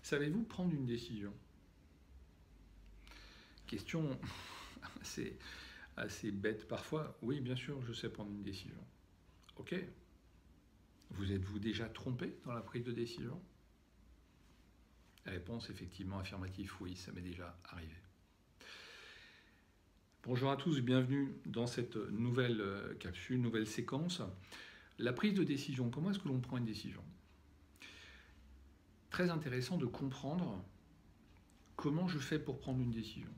Savez-vous prendre une décision? Question assez, assez bête parfois. Oui, bien sûr, je sais prendre une décision. Ok. Vous êtes-vous déjà trompé dans la prise de décision? La réponse, effectivement, affirmative, oui, ça m'est déjà arrivé. Bonjour à tous, bienvenue dans cette nouvelle capsule, nouvelle séquence. La prise de décision, comment est-ce que l'on prend une décision? Très intéressant de comprendre comment je fais pour prendre une décision.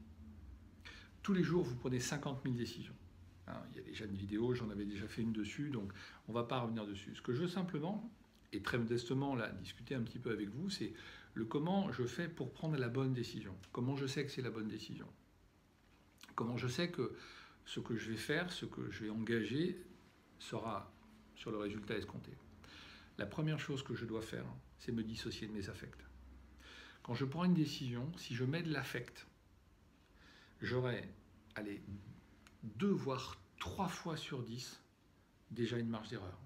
Tous les jours, vous prenez 50 000 décisions. Il y a déjà une vidéo, j'en avais déjà fait une dessus, donc on ne va pas revenir dessus. Ce que je veux simplement, et très modestement là, discuter un petit peu avec vous, c'est le comment je fais pour prendre la bonne décision. Comment je sais que c'est la bonne décision? Comment je sais que ce que je vais faire, ce que je vais engager, sera sur le résultat escompté? La première chose que je dois faire, c'est me dissocier de mes affects. Quand je prends une décision, si je mets de l'affect, j'aurai, allez, 2 voire 3 fois sur 10 déjà une marge d'erreur.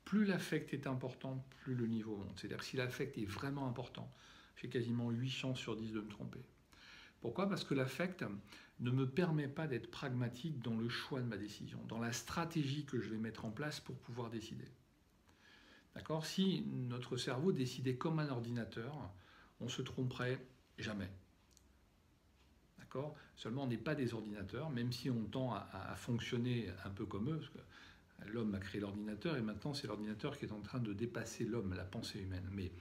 Plus l'affect est important, plus le niveau monte. C'est-à-dire que si l'affect est vraiment important, j'ai quasiment 8 chances sur 10 de me tromper. Pourquoi? Parce que l'affect ne me permet pas d'être pragmatique dans le choix de ma décision, dans la stratégie que je vais mettre en place pour pouvoir décider. D'accord? Si notre cerveau décidait comme un ordinateur, on ne se tromperait jamais. D'accord? Seulement, on n'est pas des ordinateurs, même si on tend à fonctionner un peu comme eux, parce que l'homme a créé l'ordinateur et maintenant c'est l'ordinateur qui est en train de dépasser l'homme, la pensée humaine. Mais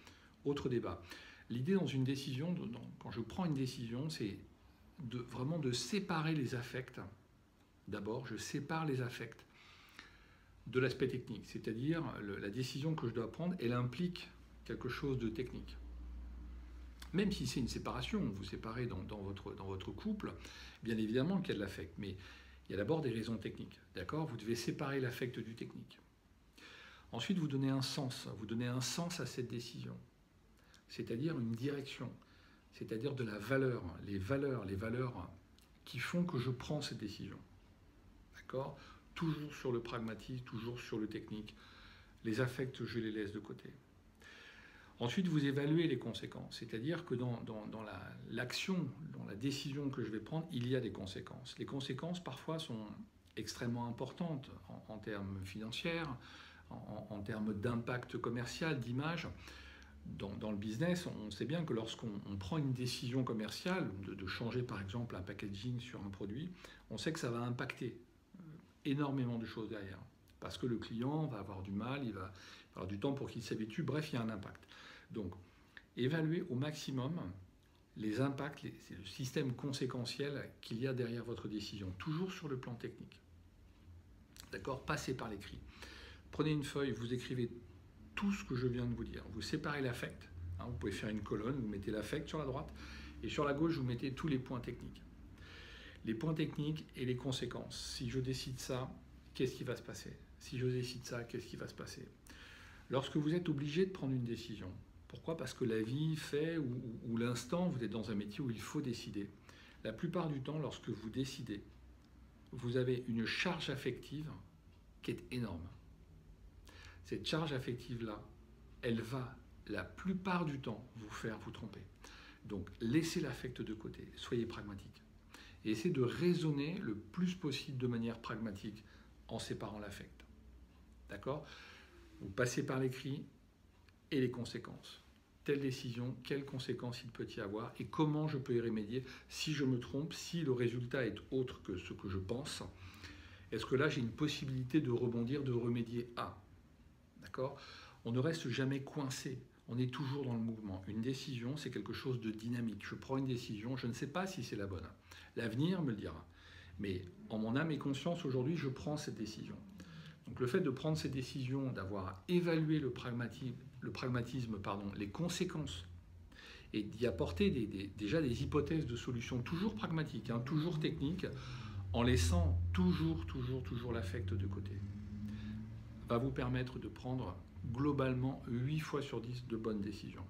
autre débat. L'idée dans une décision, quand je prends une décision, c'est vraiment de séparer les affects. D'abord, je sépare les affects de l'aspect technique, c'est-à-dire la décision que je dois prendre, elle implique quelque chose de technique. Même si c'est une séparation, vous séparez dans votre couple, bien évidemment qu'il y a de l'affect, mais il y a d'abord des raisons techniques, d'accord? Vous devez séparer l'affect du technique. Ensuite, vous donnez un sens à cette décision, c'est-à-dire une direction, c'est-à-dire de la valeur, les valeurs qui font que je prends cette décision, d'accord? Toujours sur le pragmatisme, toujours sur le technique. Les affects, je les laisse de côté. Ensuite, vous évaluez les conséquences, c'est-à-dire que dans l'action, dans la décision que je vais prendre, il y a des conséquences. Les conséquences, parfois, sont extrêmement importantes en termes financiers, en termes d'impact commercial, d'image. Dans le business, on sait bien que lorsqu'on prend une décision commerciale, de changer par exemple un packaging sur un produit, on sait que ça va impacter énormément de choses derrière. Parce que le client va avoir du mal, il va avoir du temps pour qu'il s'habitue, bref, il y a un impact. Donc, évaluez au maximum les impacts, c'est le système conséquentiel qu'il y a derrière votre décision, toujours sur le plan technique. D'accord? Passez par l'écrit. Prenez une feuille, vous écrivez tout ce que je viens de vous dire. Vous séparez l'affect, vous pouvez faire une colonne, vous mettez l'affect sur la droite, et sur la gauche, vous mettez tous les points techniques. Les points techniques et les conséquences. Si je décide ça, qu'est-ce qui va se passer? Si je décide ça, qu'est-ce qui va se passer? Lorsque vous êtes obligé de prendre une décision, pourquoi? Parce que la vie fait, ou l'instant, vous êtes dans un métier où il faut décider. La plupart du temps, lorsque vous décidez, vous avez une charge affective qui est énorme. Cette charge affective-là, elle va, la plupart du temps, vous faire vous tromper. Donc, laissez l'affect de côté, soyez pragmatique. Et essayez de raisonner le plus possible de manière pragmatique en séparant l'affect. D'accord? Vous passez par l'écrit et les conséquences. Telle décision, quelles conséquences il peut y avoir et comment je peux y remédier si je me trompe, si le résultat est autre que ce que je pense. Est-ce que là, j'ai une possibilité de rebondir, de remédier à? D'accord? On ne reste jamais coincé. On est toujours dans le mouvement. Une décision, c'est quelque chose de dynamique. Je prends une décision, je ne sais pas si c'est la bonne. L'avenir me le dira. Mais en mon âme et conscience, aujourd'hui, je prends cette décision. Donc le fait de prendre cette décision, d'avoir évalué le pragmatisme, les conséquences, et d'y apporter déjà des hypothèses de solutions toujours pragmatiques, toujours techniques, en laissant toujours l'affect de côté, va vous permettre de prendre globalement 8 fois sur 10 de bonnes décisions.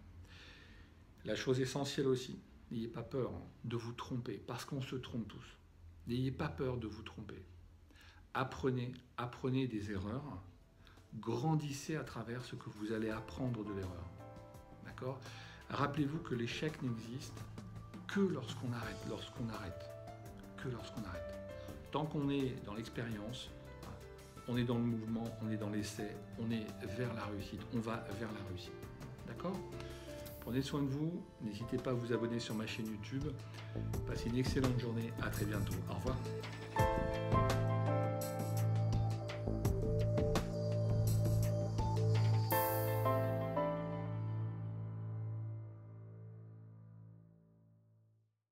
La chose essentielle aussi, n'ayez pas peur de vous tromper, parce qu'on se trompe tous. N'ayez pas peur de vous tromper. Apprenez des erreurs, grandissez à travers ce que vous allez apprendre de l'erreur. D'accord? Rappelez-vous que l'échec n'existe que lorsqu'on arrête, que lorsqu'on arrête. Tant qu'on est dans l'expérience, on est dans le mouvement, on est dans l'essai, on est vers la réussite, on va vers la réussite. D'accord ? Prenez soin de vous, n'hésitez pas à vous abonner sur ma chaîne YouTube. Passez une excellente journée, à très bientôt. Au revoir.